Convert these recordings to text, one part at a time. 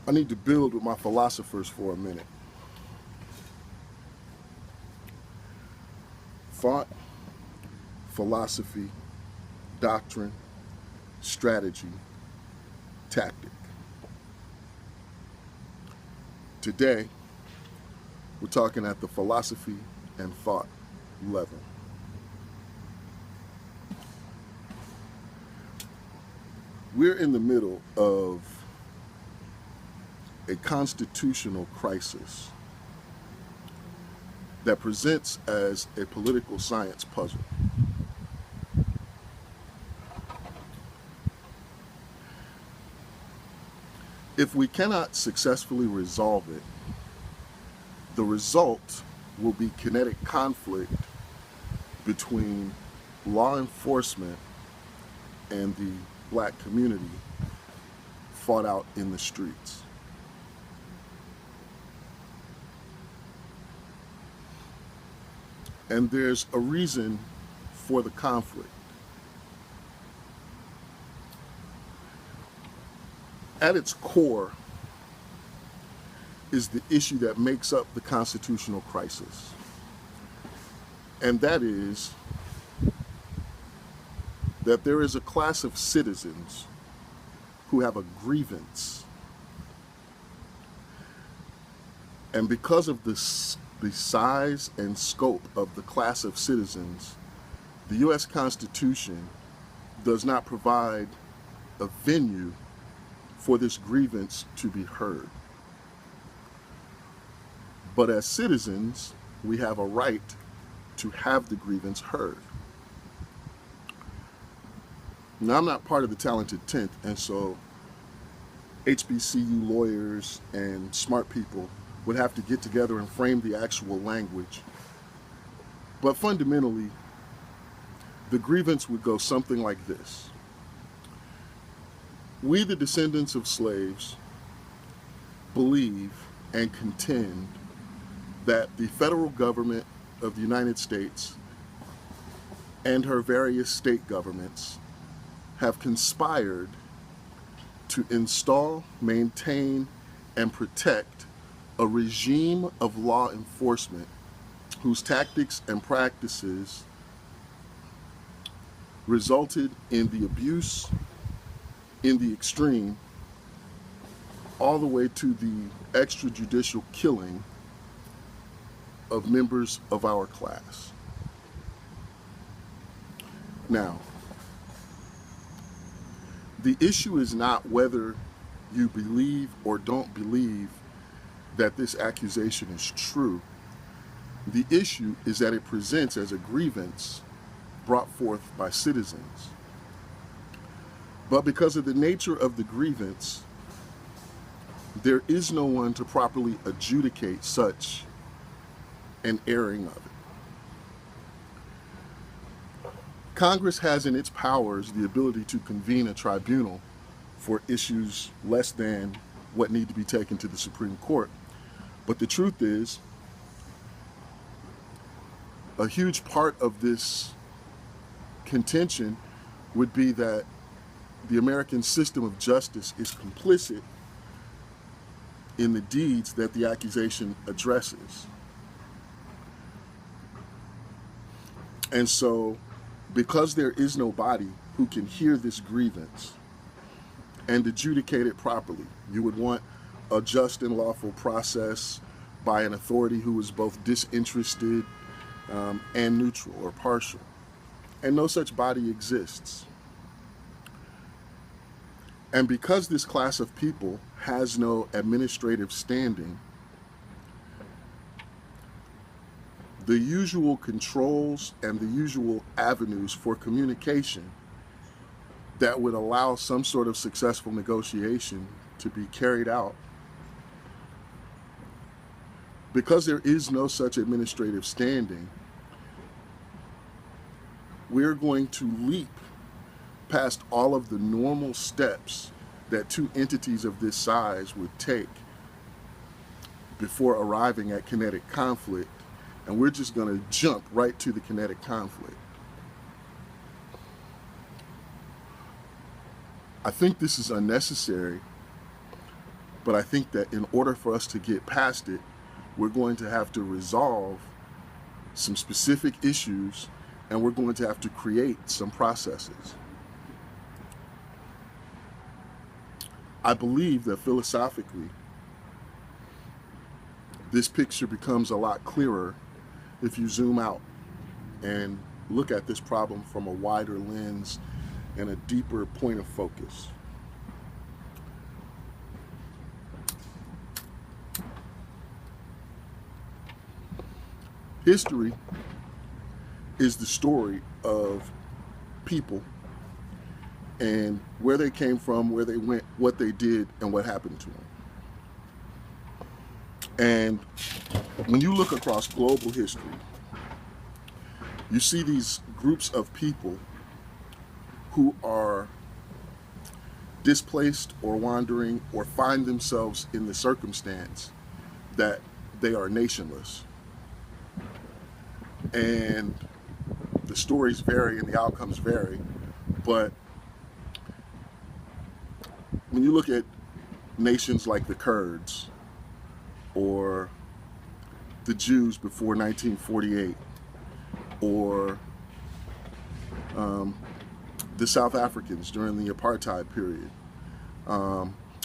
I need to build with my philosophers for a minute. Thought, philosophy, doctrine, strategy, tactic. Today, we're talking at the philosophy and thought level. We're in the middle of a constitutional crisis that presents as a political science puzzle. If we cannot successfully resolve it, the result will be kinetic conflict between law enforcement and the black community fought out in the streets. And there's a reason for the conflict. At its core is the issue that makes up the constitutional crisis. And that is that there is a class of citizens who have a grievance. And because of the size and scope of the class of citizens, the U.S. Constitution does not provide a venue for this grievance to be heard. But as citizens, we have a right to have the grievance heard. Now, I'm not part of the talented 10th, and so HBCU lawyers and smart people would have to get together and frame the actual language. But fundamentally, the grievance would go something like this. We, the descendants of slaves, believe and contend that the federal government of the United States and her various state governments have conspired to install, maintain, and protect a regime of law enforcement whose tactics and practices resulted in the abuse in the extreme, all the way to the extrajudicial killing of members of our class. Now, the issue is not whether you believe or don't believe that this accusation is true. The issue is that it presents as a grievance brought forth by citizens. But because of the nature of the grievance, there is no one to properly adjudicate such an airing of it. Congress has in its powers the ability to convene a tribunal for issues less than what need to be taken to the Supreme Court. But the truth is, a huge part of this contention would be that the American system of justice is complicit in the deeds that the accusation addresses. And so, because there is nobody who can hear this grievance and adjudicate it properly, you would want a just and lawful process by an authority who is both disinterested and neutral or partial. And no such body exists. And because this class of people has no administrative standing, the usual controls and the usual avenues for communication that would allow some sort of successful negotiation to be carried out, because there is no such administrative standing, we're going to leap past all of the normal steps that two entities of this size would take before arriving at kinetic conflict, and we're just going to jump right to the kinetic conflict. I think this is unnecessary But I think that in order for us to get past it, we're going to have to resolve some specific issues, and we're going to have to create some processes. I believe that philosophically, this picture becomes a lot clearer if you zoom out and look at this problem from a wider lens and a deeper point of focus. History is the story of people and where they came from, where they went, what they did, and what happened to them. And when you look across global history, you see these groups of people who are displaced or wandering or find themselves in the circumstance that they are nationless. And the stories vary and the outcomes vary, but when you look at nations like the Kurds or the Jews before 1948 or the South Africans during the apartheid period,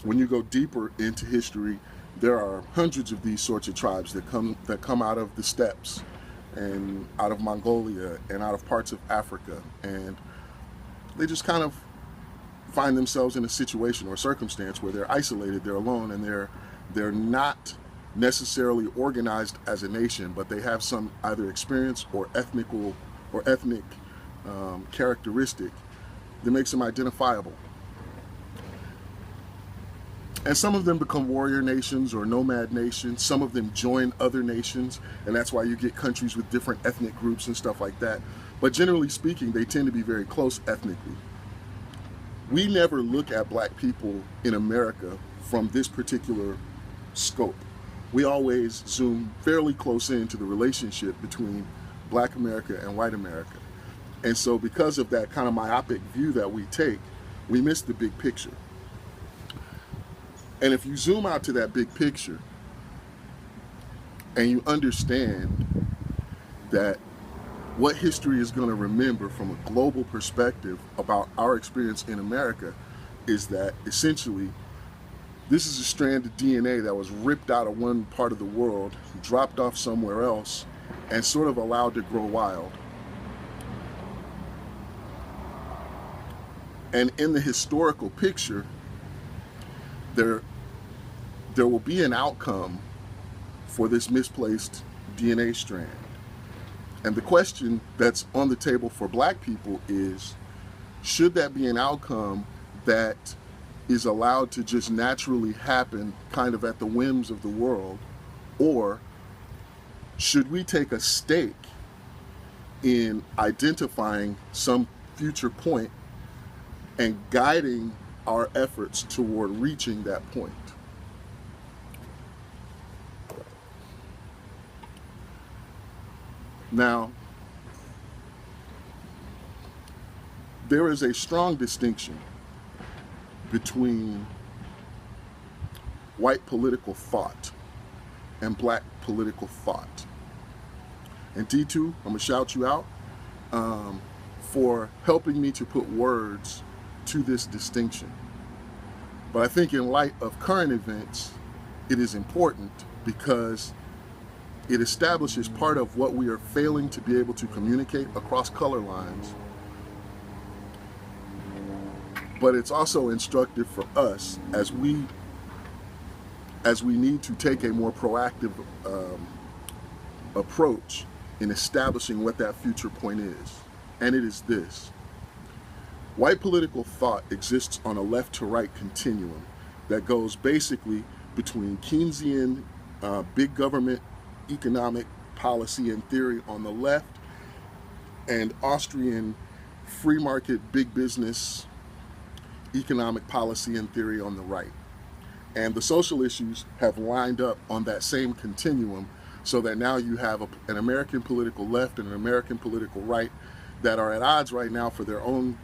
when you go deeper into history, there are hundreds of these sorts of tribes that come out of the steppes and out of Mongolia and out of parts of Africa, and they just kind of find themselves in a situation or circumstance where they're isolated, they're alone, and they're not necessarily organized as a nation, but they have some either experience or ethnic characteristic that makes them identifiable. And some of them become warrior nations or nomad nations. Some of them join other nations, and that's why you get countries with different ethnic groups and stuff like that. But generally speaking, they tend to be very close ethnically. We never look at black people in America from this particular scope. We always zoom fairly close into the relationship between black America and white America. And so because of that kind of myopic view that we take, we miss the big picture. And if you zoom out to that big picture and you understand that what history is going to remember from a global perspective about our experience in America is that essentially this is a strand of DNA that was ripped out of one part of the world, dropped off somewhere else, and sort of allowed to grow wild. And in the historical picture, there will be an outcome for this misplaced DNA strand. And the question that's on the table for black people is, should that be an outcome that is allowed to just naturally happen kind of at the whims of the world, or should we take a stake in identifying some future point and guiding our efforts toward reaching that point? Now, there is a strong distinction between white political thought and black political thought. And D2, I'm gonna shout you out for helping me to put words to this distinction. But I think in light of current events, it is important because it establishes part of what we are failing to be able to communicate across color lines. But it's also instructive for us as we need to take a more proactive approach in establishing what that future point is. And it is this: white political thought exists on a left to right continuum that goes basically between Keynesian big government economic policy and theory on the left and Austrian free market big business economic policy and theory on the right. And the social issues have lined up on that same continuum, so that now you have an American political left and an American political right that are at odds right now for their own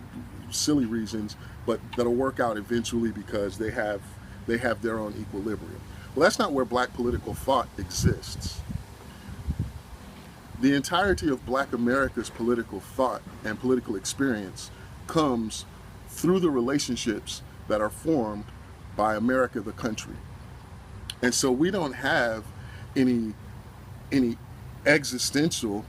silly reasons, but that'll work out eventually because they have they have their own equilibrium. Well, that's not where black political thought exists. The entirety of black America's political thought and political experience comes through the relationships that are formed by America, the country. And so we don't have any existential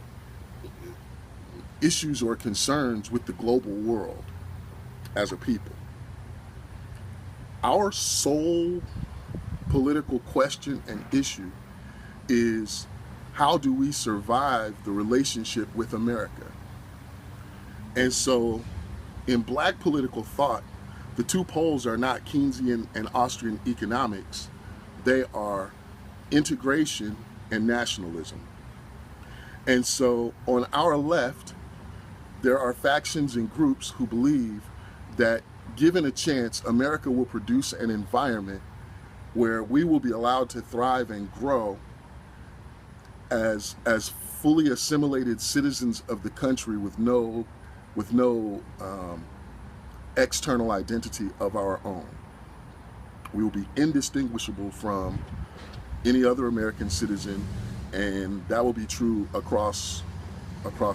issues or concerns with the global world as a people. Our sole political question and issue is, how do we survive the relationship with America? And so in black political thought, the two poles are not Keynesian and Austrian economics. They are integration and nationalism. And so on our left, there are factions and groups who believe that given a chance, America will produce an environment where we will be allowed to thrive and grow as fully assimilated citizens of the country with no external identity of our own. We will be indistinguishable from any other American citizen, and that will be true across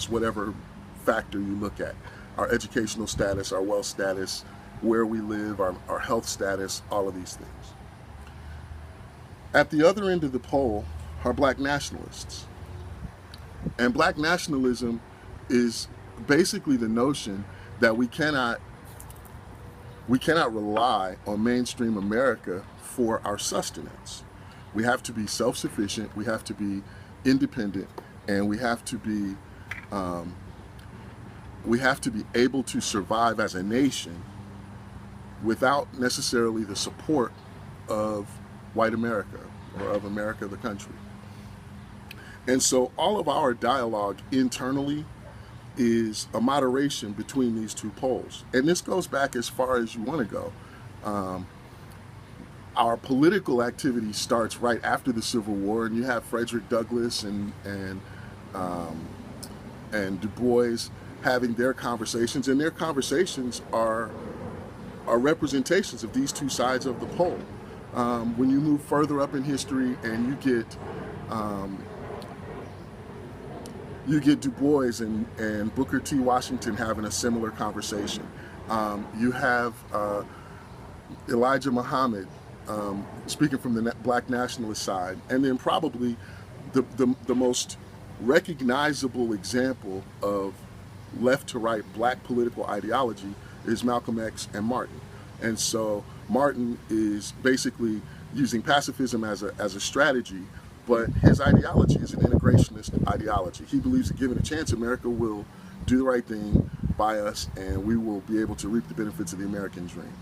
whatever factor you look at. Our educational status, our wealth status, where we live, our health status, all of these things. At the other end of the pole are black nationalists. And black nationalism is basically the notion that we cannot rely on mainstream America for our sustenance. We have to be self-sufficient, we have to be independent, and we have to be able to survive as a nation without necessarily the support of white America or of America, the country. And so all of our dialogue internally is a moderation between these two poles. And this goes back as far as you want to go. Our political activity starts right after the Civil War, and you have Frederick Douglass and Du Bois having their conversations, and their conversations are representations of these two sides of the pole. When you move further up in history and you get Du Bois and Booker T. Washington having a similar conversation. You have Elijah Muhammad speaking from the black nationalist side, and then probably the most recognizable example of left to right black political ideology is Malcolm X and Martin. And so Martin is basically using pacifism as a strategy, but his ideology is an integrationist ideology. He believes that given a chance, America will do the right thing by us, and we will be able to reap the benefits of the American dream.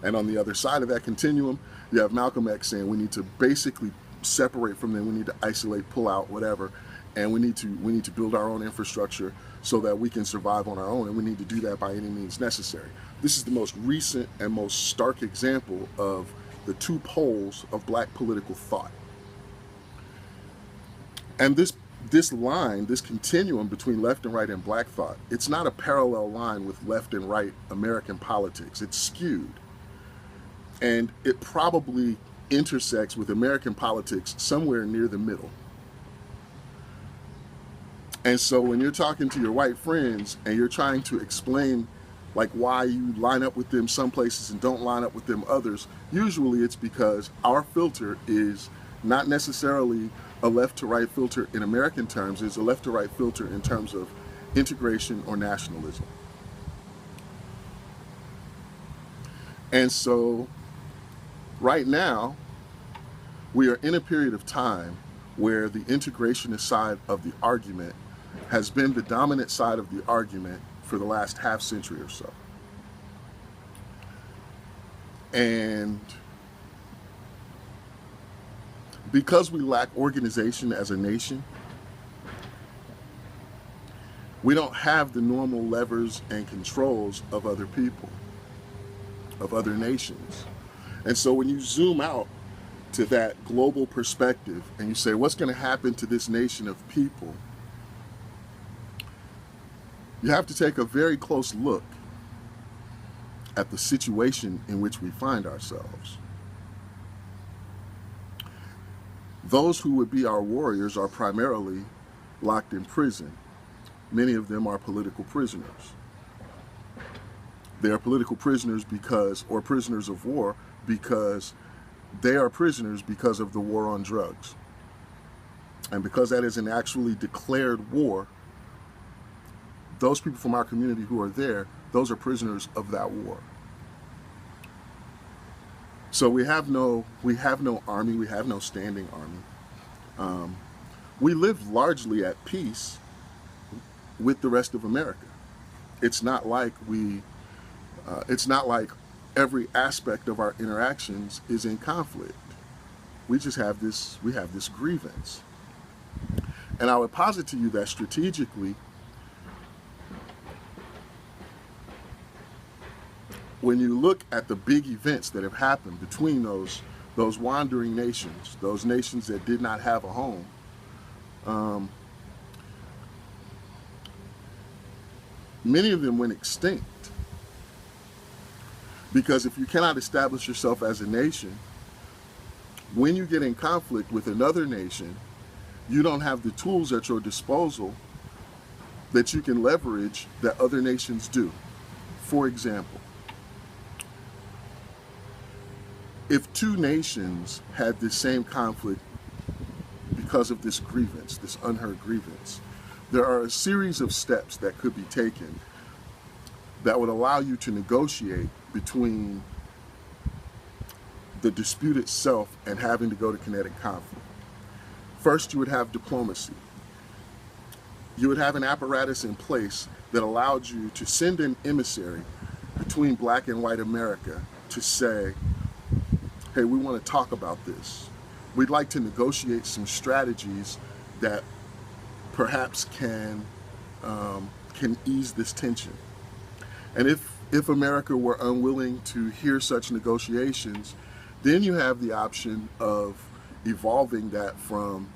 And on the other side of that continuum, you have Malcolm X saying we need to basically separate from them, we need to isolate, pull out, whatever, and we need to build our own infrastructure so that we can survive on our own, and we need to do that by any means necessary. This is the most recent and most stark example of the two poles of black political thought. And this line, this continuum between left and right and black thought, it's not a parallel line with left and right American politics. It's skewed. And it probably intersects with American politics somewhere near the middle. And so when you're talking to your white friends and you're trying to explain like why you line up with them some places and don't line up with them others, usually it's because our filter is not necessarily a left to right filter in American terms, it's a left to right filter in terms of integration or nationalism. And so right now, we are in a period of time where the integrationist side of the argument has been the dominant side of the argument for the last half century or so. And because we lack organization as a nation, we don't have the normal levers and controls of other people, of other nations. And so when you zoom out to that global perspective and you say, what's going to happen to this nation of people? You have to take a very close look at the situation in which we find ourselves. Those who would be our warriors are primarily locked in prison. Many of them are political prisoners. They are political prisoners or prisoners of war, because they are prisoners because of the war on drugs. And because that is an actually declared war, those people from our community who are there, those are prisoners of that war. So we have no army, we have no standing army. We live largely at peace with the rest of America. It's not like every aspect of our interactions is in conflict. We just have this grievance. And I would posit to you that strategically, when you look at the big events that have happened between those wandering nations, those nations that did not have a home, many of them went extinct. Because if you cannot establish yourself as a nation, when you get in conflict with another nation, you don't have the tools at your disposal that you can leverage that other nations do. For example, if two nations had this same conflict because of this grievance, this unheard grievance, there are a series of steps that could be taken that would allow you to negotiate between the dispute itself and having to go to kinetic conflict. First, you would have diplomacy. You would have an apparatus in place that allowed you to send an emissary between Black and white America to say, hey, we want to talk about this. We'd like to negotiate some strategies that perhaps can ease this tension. And if America were unwilling to hear such negotiations, then you have the option of evolving that from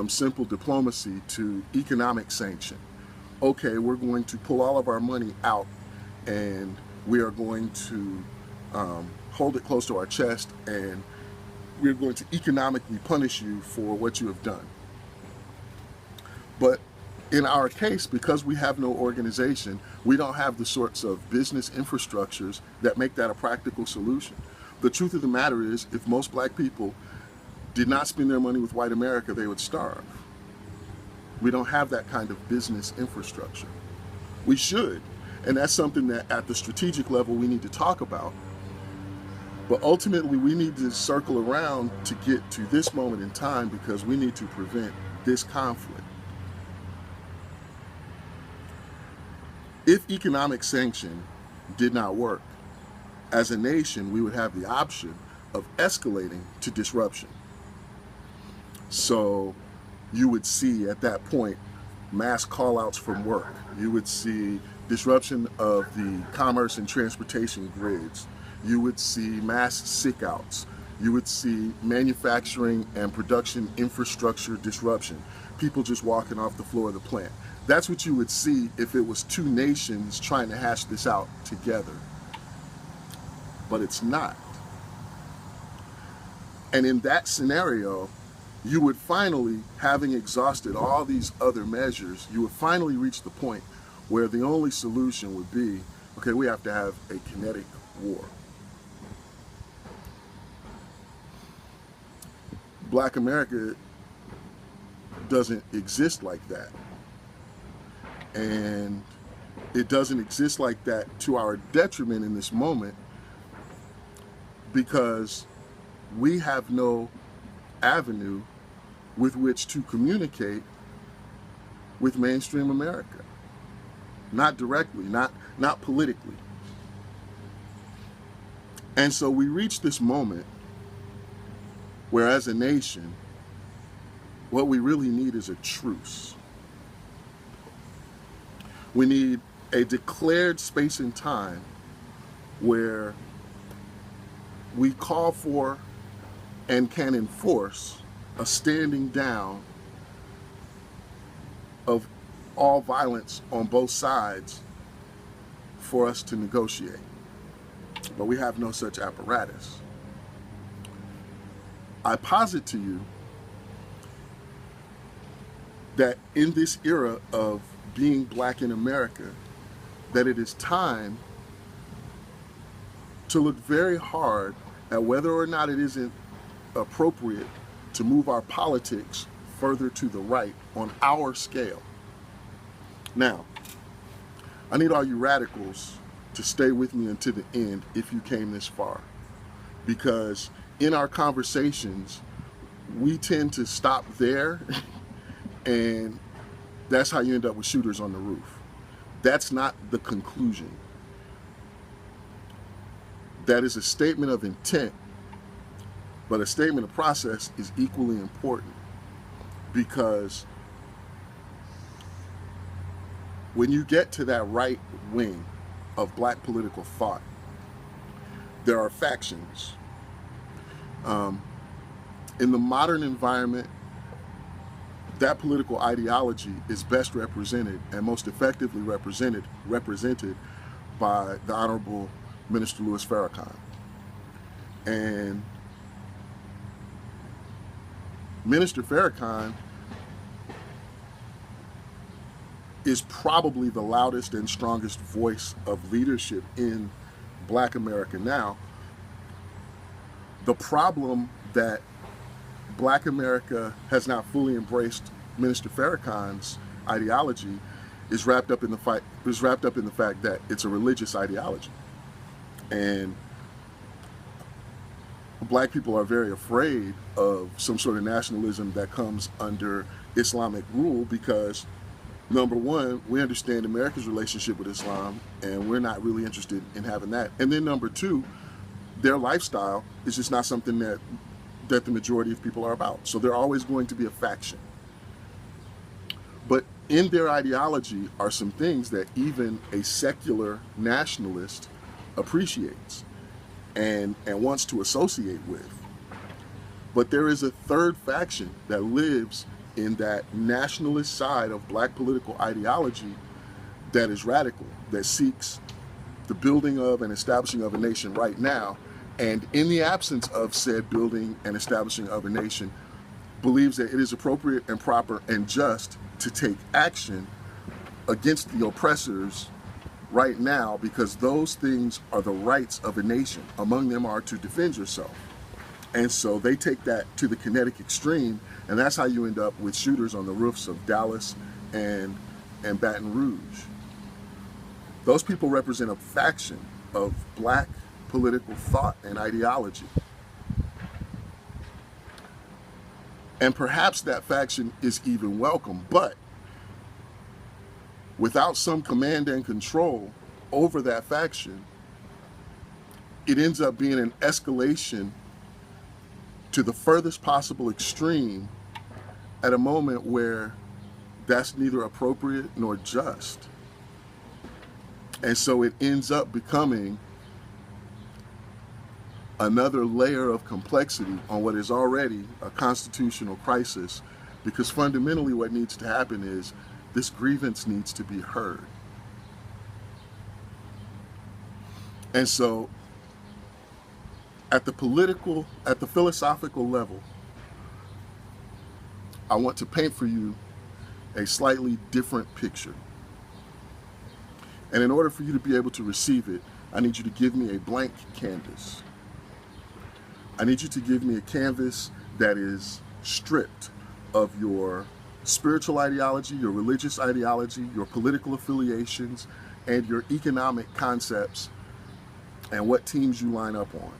simple diplomacy to economic sanction. Okay, we're going to pull all of our money out and we are going to hold it close to our chest, and we're going to economically punish you for what you have done. But in our case, because we have no organization, we don't have the sorts of business infrastructures that make that a practical solution. The truth of the matter is, if most Black people did not spend their money with white America, they would starve. We don't have that kind of business infrastructure. We should, and that's something that at the strategic level we need to talk about. But ultimately, we need to circle around to get to this moment in time, because we need to prevent this conflict. If economic sanction did not work, as a nation, we would have the option of escalating to disruption. So you would see at that point mass call-outs from work. You would see disruption of the commerce and transportation grids. You would see mass sick-outs. You would see manufacturing and production infrastructure disruption. People just walking off the floor of the plant. That's what you would see if it was two nations trying to hash this out together. But it's not. And in that scenario, you would finally, having exhausted all these other measures, you would finally reach the point where the only solution would be, okay, we have to have a kinetic war. Black America doesn't exist like that. And it doesn't exist like that to our detriment in this moment, because we have no avenue with which to communicate with mainstream America. Not directly, not politically. And so we reach this moment where, as a nation, what we really need is a truce. We need a declared space and time where we call for and can enforce a standing down of all violence on both sides for us to negotiate. but we have no such apparatus. I posit to you that in this era of being black in America, that it is time to look very hard at whether or not it isn't appropriate to move our politics further to the right on our scale. Now, I need all you radicals to stay with me until the end if you came this far, because in our conversations, we tend to stop there and that's how you end up with shooters on the roof. That's not the conclusion. That is a statement of intent, but a statement of process is equally important, because when you get to that right wing of black political thought, there are factions. In the modern environment, that political ideology is best represented and most effectively represented by the Honorable Minister Louis Farrakhan. And Minister Farrakhan is probably the loudest and strongest voice of leadership in Black America now. The problem that Black America has not fully embraced Minister Farrakhan's ideology is wrapped up in the fact that it's a religious ideology. And black people are very afraid of some sort of nationalism that comes under Islamic rule because, number one, we understand America's relationship with Islam and we're not really interested in having that. And then number two, their lifestyle is just not something that the majority of people are about. So they're always going to be a faction. But in their ideology are some things that even a secular nationalist appreciates and wants to associate with. But there is a third faction that lives in that nationalist side of black political ideology that is radical, that seeks the building of and establishing of a nation right now, and in the absence of said building and establishing of a nation, believes that it is appropriate and proper and just to take action against the oppressors right now, because those things are the rights of a nation. Among them are to defend yourself. And so they take that to the kinetic extreme, and that's how you end up with shooters on the roofs of Dallas and Baton Rouge. Those people represent a faction of black political thought and ideology. And perhaps that faction is even welcome, but without some command and control over that faction, it ends up being an escalation to the furthest possible extreme at a moment where that's neither appropriate nor just. And so it ends up becoming another layer of complexity on what is already a constitutional crisis, because fundamentally what needs to happen is this grievance needs to be heard. And so at the philosophical level, I want to paint for you a slightly different picture. And in order for you to be able to receive it, I need you to give me a blank canvas. I need you to give me a canvas that is stripped of your spiritual ideology, your religious ideology, your political affiliations, and your economic concepts, and what teams you line up on.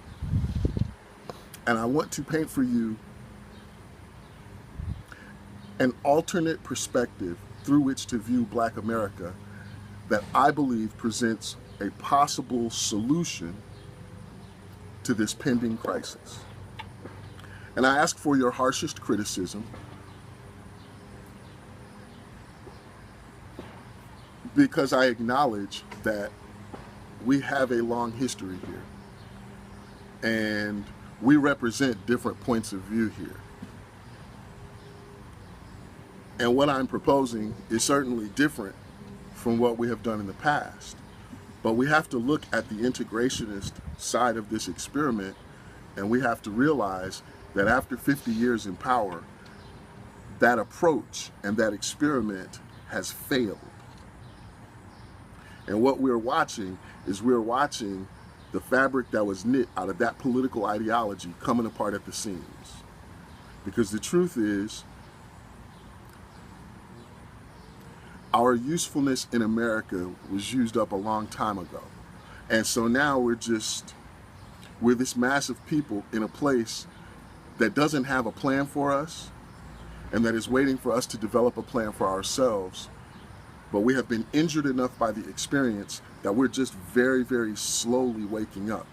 And I want to paint for you an alternate perspective through which to view Black America that I believe presents a possible solution to this pending crisis. And I ask for your harshest criticism, because I acknowledge that we have a long history here and we represent different points of view here. And what I'm proposing is certainly different from what we have done in the past. But we have to look at the integrationist side of this experiment, and we have to realize that after 50 years in power, that approach and that experiment has failed. And what we're watching is we're watching the fabric that was knit out of that political ideology coming apart at the seams. Because the truth is, our usefulness in America was used up a long time ago. And so now we're this massive people in a place that doesn't have a plan for us and that is waiting for us to develop a plan for ourselves. But we have been injured enough by the experience that we're just very, very slowly waking up.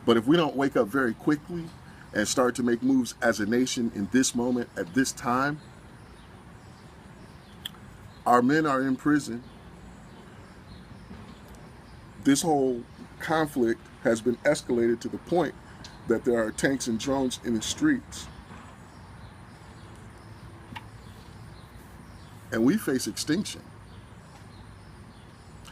But if we don't wake up very quickly and start to make moves as a nation in this moment, at this time, our men are in prison. This whole conflict has been escalated to the point that there are tanks and drones in the streets. And we face extinction.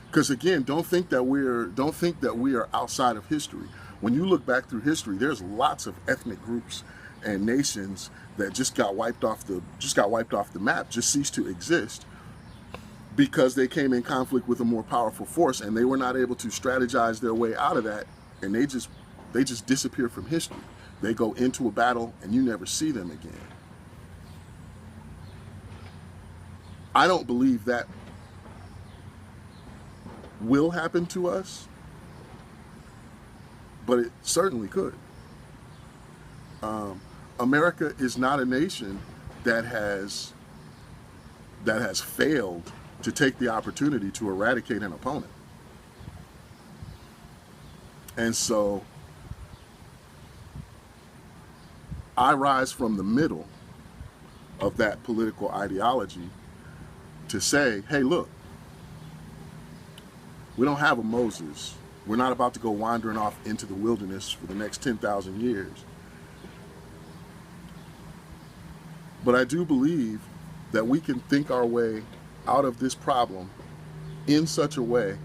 Because again, don't think that we are outside of history. When you look back through history, there's lots of ethnic groups and nations that just got wiped off the map, just ceased to exist, because they came in conflict with a more powerful force, and they were not able to strategize their way out of that, and they just disappear from history. They go into a battle and you never see them again. I don't believe that will happen to us, but it certainly could. America is not a nation that has failed to take the opportunity to eradicate an opponent. And so I rise from the middle of that political ideology to say, hey, look, we don't have a Moses. We're not about to go wandering off into the wilderness for the next 10,000 years. But I do believe that we can think our way out of this problem in such a way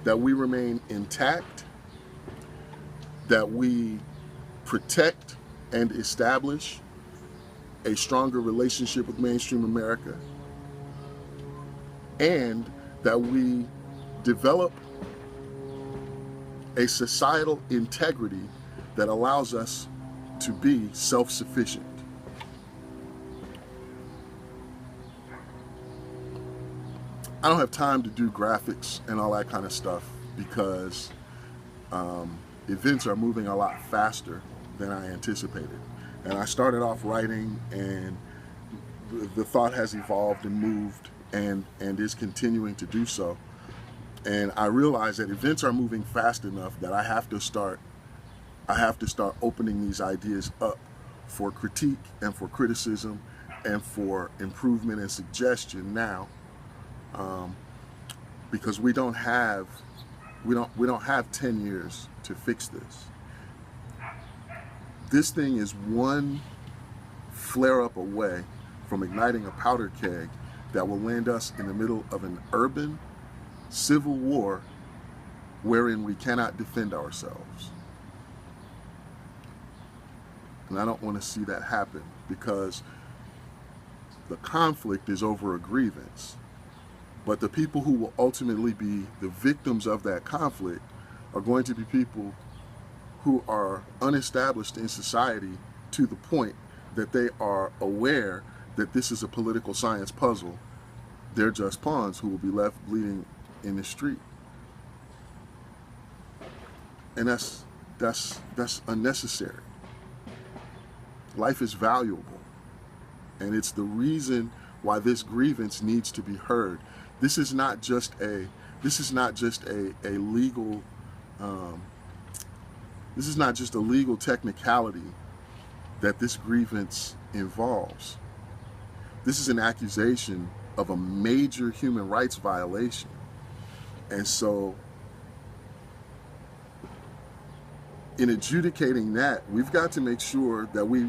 that we remain intact, that we protect and establish a stronger relationship with mainstream America, and that we develop a societal integrity that allows us to be self-sufficient. I don't have time to do graphics and all that kind of stuff because events are moving a lot faster than I anticipated. And I started off writing, and the thought has evolved and moved and is continuing to do so. And I realize that events are moving fast enough that I have to start opening these ideas up for critique and for criticism and for improvement and suggestion now, because we don't have 10 years to fix this. This thing is one flare-up away from igniting a powder keg that will land us in the middle of an urban civil war wherein we cannot defend ourselves. And I don't want to see that happen, because the conflict is over a grievance. But the people who will ultimately be the victims of that conflict are going to be people who are unestablished in society to the point that they are aware that this is a political science puzzle. They're just pawns who will be left bleeding in the street. And that's unnecessary. Life is valuable, and it's the reason why this grievance needs to be heard. This is not just a legal this is not just a legal technicality that this grievance involves. This is an accusation of a major human rights violation. And so in adjudicating that, we've got to make sure that we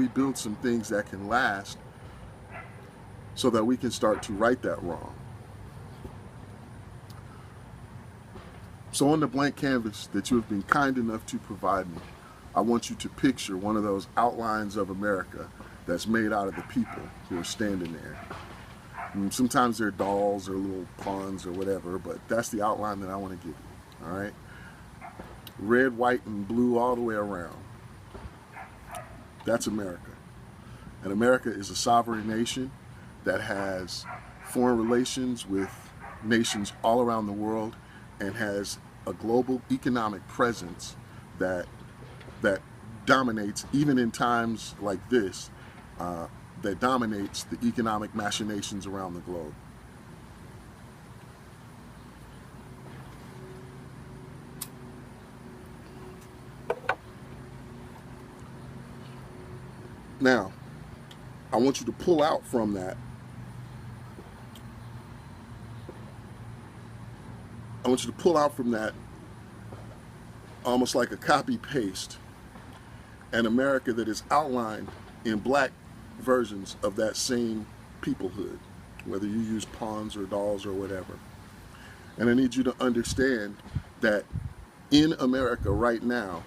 build some things that can last so that we can start to right that wrong. So on the blank canvas that you have been kind enough to provide me, I want you to picture one of those outlines of America that's made out of the people who are standing there. And sometimes they're dolls or little pawns or whatever, but that's the outline that I want to give you, all right? Red, white, and blue all the way around. That's America. And America is a sovereign nation that has foreign relations with nations all around the world and has a global economic presence that dominates, even in times like this, that dominates the economic machinations around the globe. Now, I want you to pull out from that. I want you to pull out from that almost like a copy paste an America that is outlined in black versions of that same peoplehood, whether you use pawns or dolls or whatever. And I need you to understand that in America right now,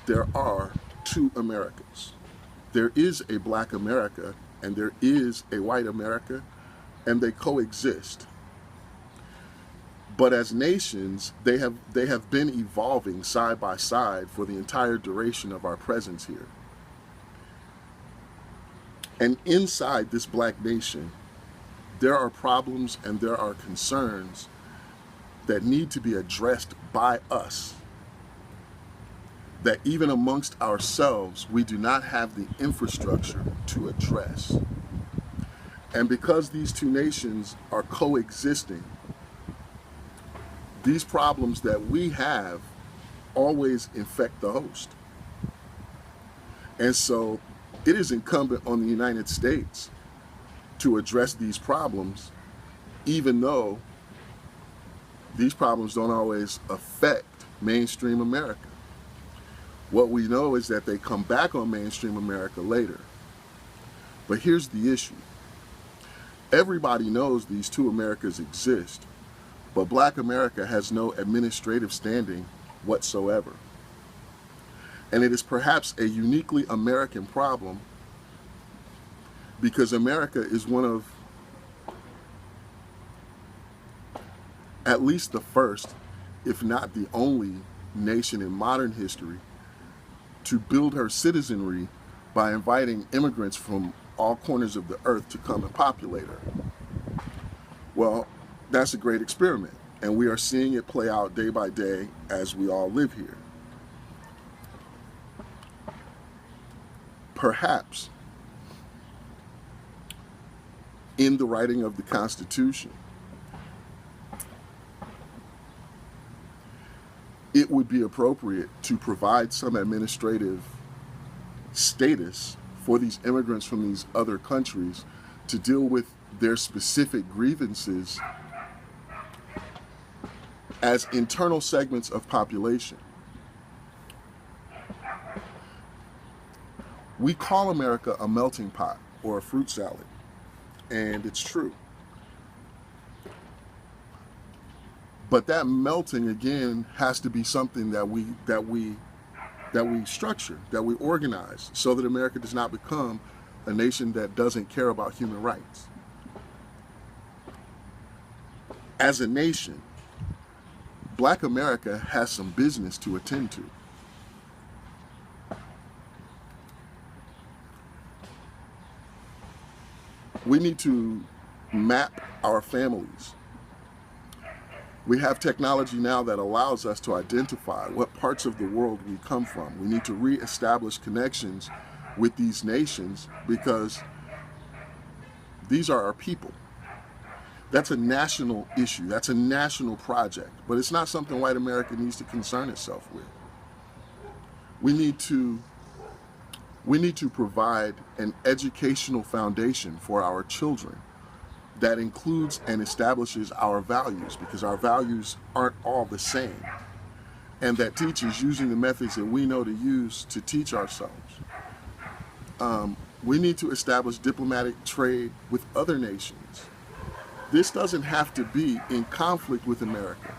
there are two Americas. There is a black America and there is a white America, and they coexist. But as nations, they have been evolving side by side for the entire duration of our presence here. And inside this black nation, there are problems and there are concerns that need to be addressed by us, that even amongst ourselves, we do not have the infrastructure to address. And because these two nations are coexisting, these problems that we have always infect the host. And so it is incumbent on the United States to address these problems, even though these problems don't always affect mainstream America. What we know is that they come back on mainstream America later. But here's the issue. Everybody knows these two Americas exist, but black America has no administrative standing whatsoever. And it is perhaps a uniquely American problem because America is one of at least the first, if not the only, nation in modern history to build her citizenry by inviting immigrants from all corners of the earth to come and populate her. Well, that's a great experiment, and we are seeing it play out day by day as we all live here. Perhaps in the writing of the Constitution, it would be appropriate to provide some administrative status for these immigrants from these other countries to deal with their specific grievances as internal segments of population. We call America a melting pot or a fruit salad, and it's true. But that melting, again, has to be something that we structure, that we organize, so that America does not become a nation that doesn't care about human rights. As a nation, Black America has some business to attend to. We need to map our families. We have technology now that allows us to identify what parts of the world we come from. We need to reestablish connections with these nations because these are our people. That's a national issue. That's a national project, but it's not something white America needs to concern itself with. We need to provide an educational foundation for our children that includes and establishes our values, because our values aren't all the same, and that teaches using the methods that we know to use to teach ourselves. We need to establish diplomatic trade with other nations. This doesn't have to be in conflict with America.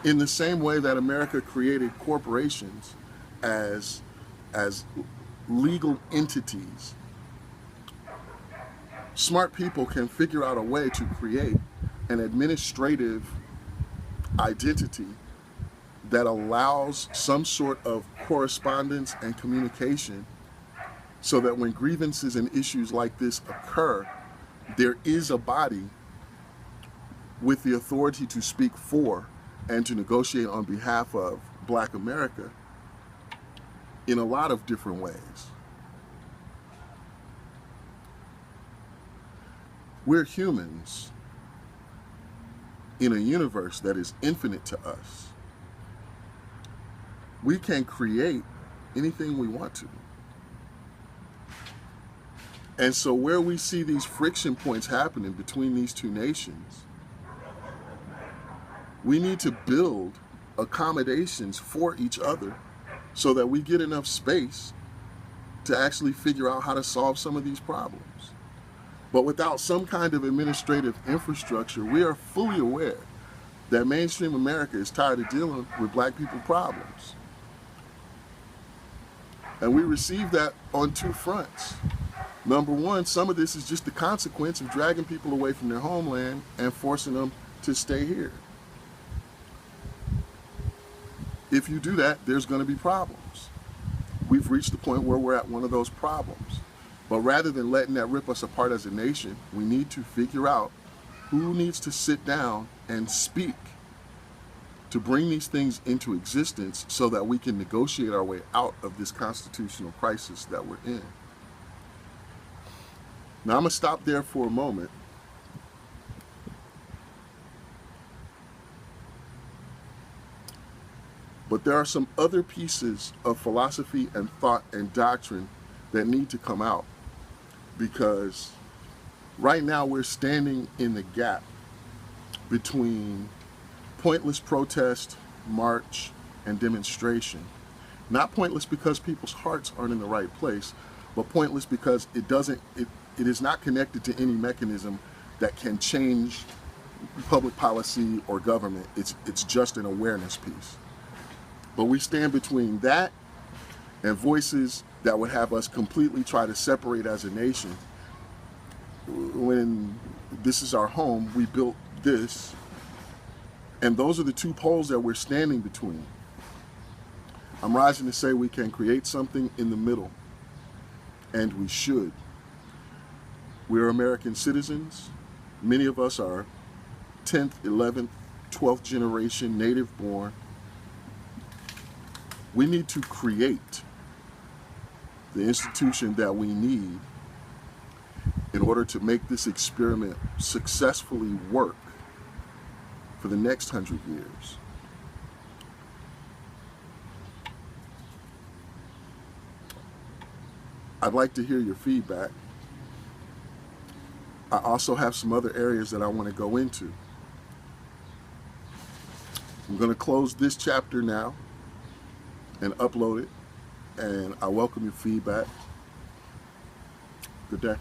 In the same way that America created corporations as, as legal entities, smart people can figure out a way to create an administrative identity that allows some sort of correspondence and communication so that when grievances and issues like this occur, there is a body with the authority to speak for and to negotiate on behalf of Black America in a lot of different ways. We're humans in a universe that is infinite to us. We can create anything we want to. And so where we see these friction points happening between these two nations, we need to build accommodations for each other so that we get enough space to actually figure out how to solve some of these problems. But without some kind of administrative infrastructure, we are fully aware that mainstream America is tired of dealing with Black people problems. And we receive that on two fronts. Number one, some of this is just the consequence of dragging people away from their homeland and forcing them to stay here. If you do that, there's going to be problems. We've reached the point where we're at one of those problems. But rather than letting that rip us apart as a nation, we need to figure out who needs to sit down and speak to bring these things into existence so that we can negotiate our way out of this constitutional crisis that we're in. Now, I'm going to stop there for a moment. But there are some other pieces of philosophy and thought and doctrine that need to come out, because right now we're standing in the gap between pointless protest, march, and demonstration. Not pointless because people's hearts aren't in the right place, but pointless because it is not connected to any mechanism that can change public policy or government. It's just an awareness piece. But we stand between that and voices that would have us completely try to separate as a nation. When this is our home, we built this, and those are the two poles that we're standing between. I'm rising to say we can create something in the middle, and we should. We're American citizens. Many of us are 10th, 11th, 12th generation native born. We need to create the institution that we need in order to make this experiment successfully work for the next 100 years. I'd like to hear your feedback. I also have some other areas that I want to go into. I'm going to close this chapter now and upload it, and I welcome your feedback. Good day.